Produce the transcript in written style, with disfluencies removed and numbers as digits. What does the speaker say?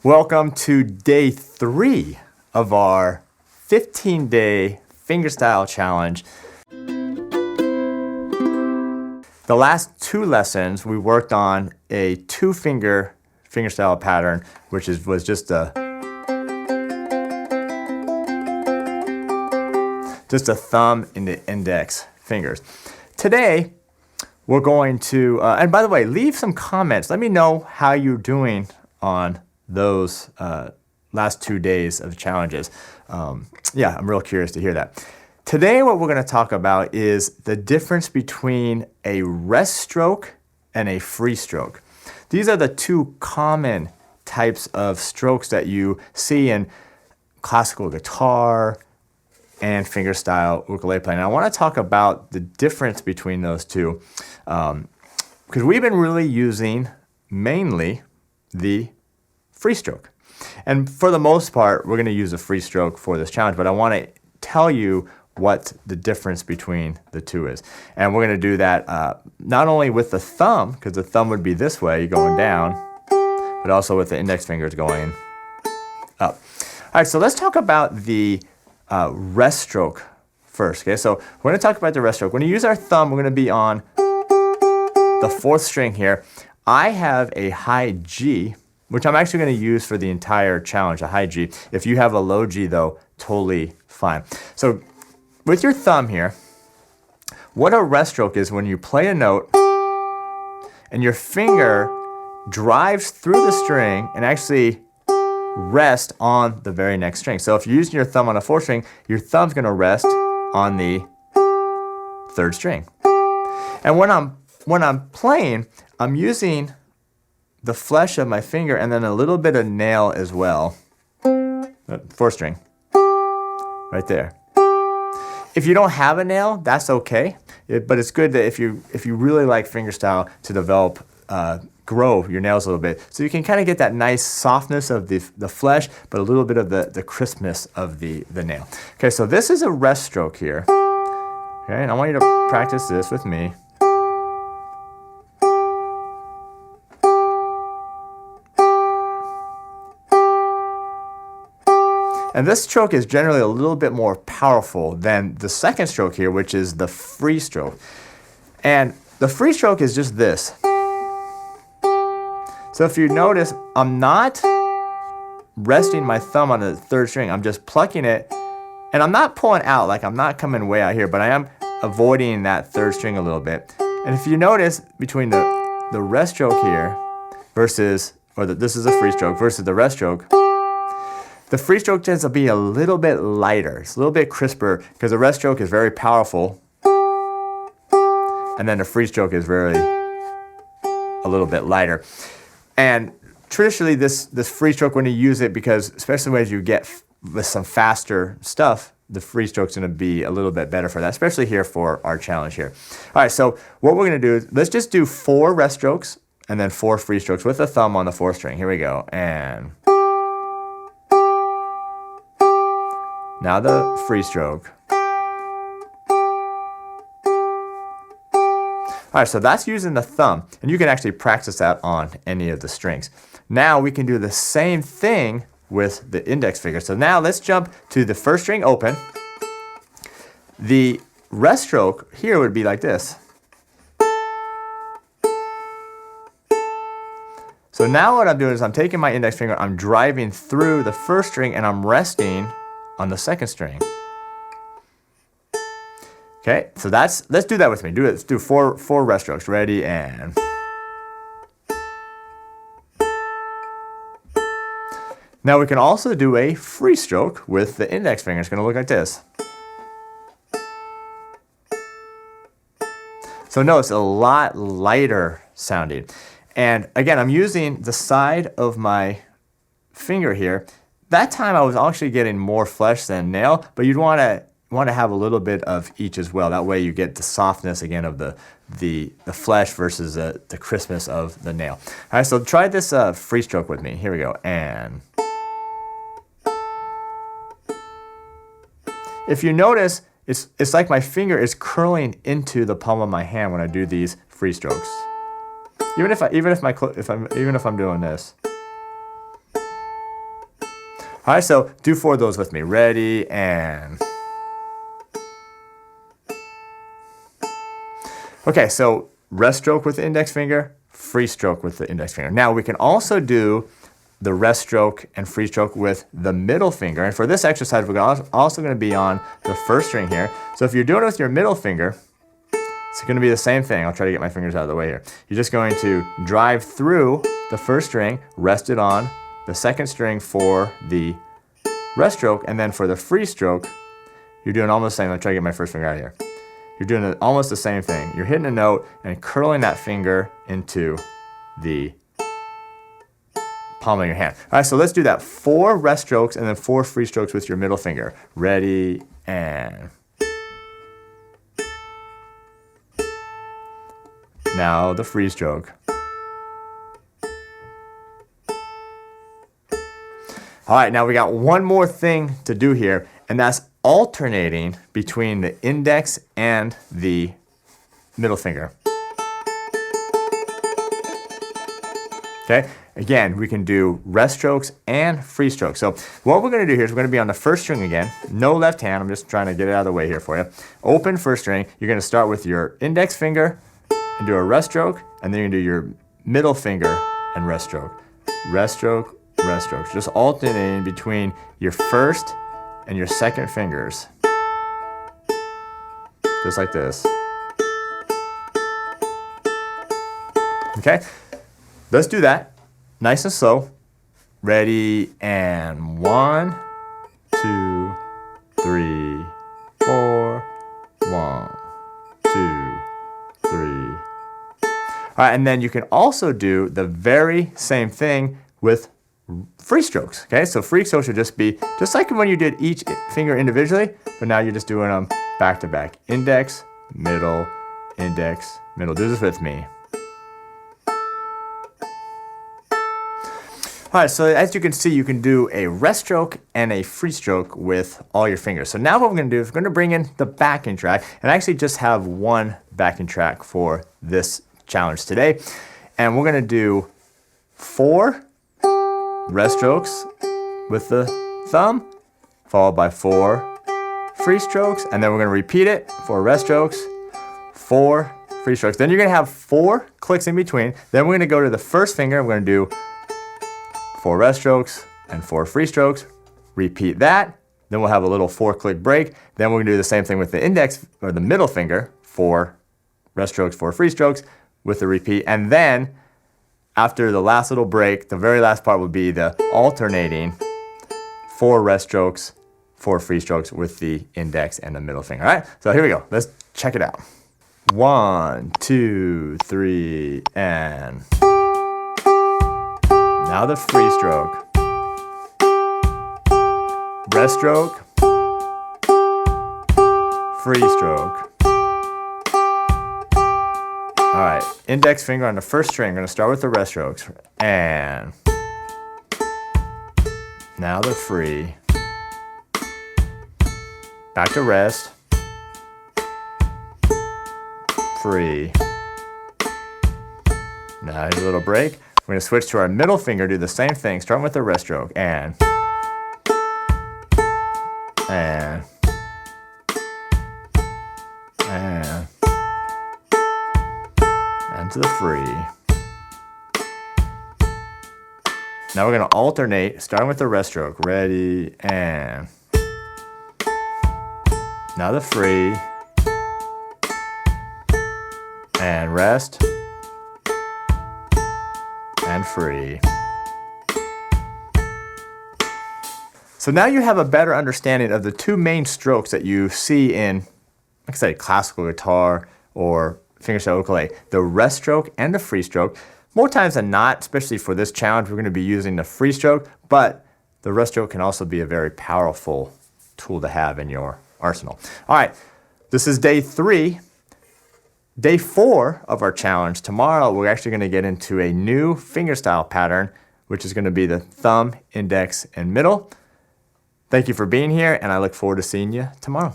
Welcome to day 3 of our 15-day fingerstyle challenge. The last 2 lessons we worked on a 2-finger fingerstyle pattern, which was just a thumb and the index fingers. Today we're going to, and by the way, leave some comments. Let me know how you're doing on those last 2 days of challenges. Yeah, I'm real curious to hear that. Today what we're going to talk about is the difference between a rest stroke and a free stroke. These are the 2 common types of strokes that you see in classical guitar and fingerstyle ukulele playing. And I want to talk about the difference between those two because we've been really using mainly the free stroke. And for the most part, we're going to use a free stroke for this challenge, but I want to tell you what the difference between the 2 is. And we're going to do that not only with the thumb, because the thumb would be this way, going down, but also with the index fingers going up. All right, so let's talk about the rest stroke first. Okay, so we're going to talk about the rest stroke. When you use our thumb, we're going to be on the 4th string here. I have a high G, which I'm actually going to use for the entire challenge, a high G. If you have a low G though, totally fine. So with your thumb here, what a rest stroke is when you play a note and your finger drives through the string and actually rest on the very next string. So if you're using your thumb on a 4th string, your thumb's going to rest on the 3rd string. And when I'm playing, I'm using the flesh of my finger and then a little bit of nail as well. 4th string, right there. If you don't have a nail, that's okay. But it's good that if you really like fingerstyle to develop, grow your nails a little bit, so you can kind of get that nice softness of the flesh, but a little bit of the crispness of the nail. Okay, so this is a rest stroke here. Okay, and I want you to practice this with me. And this stroke is generally a little bit more powerful than the 2nd stroke here, which is the free stroke. And the free stroke is just this. So if you notice, I'm not resting my thumb on the 3rd string. I'm just plucking it, and I'm not pulling out, like I'm not coming way out here, but I am avoiding that 3rd string a little bit. And if you notice, between the rest stroke here versus, this is a free stroke versus the rest stroke, the free stroke tends to be a little bit lighter. It's a little bit crisper because the rest stroke is very powerful, and then the free stroke is really a little bit lighter. And traditionally, this free stroke, when you use it, because especially as you get with some faster stuff, the free stroke's going to be a little bit better for that, especially here for our challenge here. All right, so what we're going to do is let's just do 4 rest strokes and then 4 free strokes with the thumb on the 4th string. Here we go, and now the free stroke. All right, so that's using the thumb, and you can actually practice that on any of the strings. Now we can do the same thing with the index finger. So now let's jump to the 1st string open. The rest stroke here would be like this. So now what I'm doing is I'm taking my index finger, I'm driving through the 1st string, and I'm resting on the 2nd string. Okay, so let's do that with me. Let's do 4 rest strokes. Ready, and now we can also do a free stroke with the index finger. It's going to look like this. So notice a lot lighter sounding. And again, I'm using the side of my finger here. That time I was actually getting more flesh than nail, but you'd want to have a little bit of each as well. That way you get the softness again of the flesh versus the crispness of the nail. All right, so try this free stroke with me. Here we go, and if you notice, it's like my finger is curling into the palm of my hand when I do these free strokes. Even if I'm doing this. All right, so do 4 of those with me. Ready, and... Okay, so rest stroke with the index finger, free stroke with the index finger. Now we can also do the rest stroke and free stroke with the middle finger. And for this exercise, we're also going to be on the first string here. So if you're doing it with your middle finger, it's going to be the same thing. I'll try to get my fingers out of the way here. You're just going to drive through the first string, rest it on the second string for the rest stroke, and then for the free stroke, you're doing almost the same. I'll try to get my first finger out of here. You're doing almost the same thing. You're hitting a note and curling that finger into the palm of your hand. All right, so let's do that. 4 rest strokes and then 4 free strokes with your middle finger. Ready, and... Now the free stroke. All right, now we got one more thing to do here, and that's alternating between the index and the middle finger. Okay, again, we can do rest strokes and free strokes. So what we're going to do here is we're going to be on the first string again. No left hand. I'm just trying to get it out of the way here for you. Open first string. You're going to start with your index finger and do a rest stroke, and then you're going to do your middle finger and rest stroke. Rest stroke, rest stroke. Just alternating between your first and your second fingers. Just like this. Okay, let's do that. Nice and slow. Ready, and 1, 2, 3, 4. 1, 2, 3. All right, and then you can also do the very same thing with free strokes. Okay, so free strokes would just be just like when you did each finger individually, but now you're just doing them back to back. Index, middle, index, middle. Do this with me. All right, so as you can see, you can do a rest stroke and a free stroke with all your fingers. So now what we're going to do is we're going to bring in the backing track, and I actually just have one backing track for this challenge today. And we're going to do 4 rest strokes with the thumb, followed by 4 free strokes, and then we're going to repeat it, 4 rest strokes, 4 free strokes. Then you're going to have 4 clicks in between. Then we're going to go to the first finger. We're going to do 4 rest strokes and 4 free strokes. Repeat that. Then we'll have a little 4-click break. Then we're going to do the same thing with the index or the middle finger, 4 rest strokes, 4 free strokes with the repeat. And then after the last little break, the very last part would be the alternating 4 rest strokes, 4 free strokes with the index and the middle finger. All right, so here we go. Let's check it out. 1, 2, 3, and now the free stroke. Rest stroke, free stroke. All right, index finger on the first string. I'm going to start with the rest strokes. And now the free. Back to rest. Free. Now here's a little break. We're going to switch to our middle finger, do the same thing, starting with the rest stroke. And to the free. Now we're going to alternate, starting with the rest stroke. Ready, and now the free, and rest, and free. So now you have a better understanding of the 2 main strokes that you see in, like I say, classical guitar or fingerstyle ukulele, the rest stroke and the free stroke. More times than not, especially for this challenge, we're going to be using the free stroke, but the rest stroke can also be a very powerful tool to have in your arsenal. All right, this is day 3. Day 4 of our challenge. Tomorrow, we're actually going to get into a new fingerstyle pattern, which is going to be the thumb, index, and middle. Thank you for being here, and I look forward to seeing you tomorrow.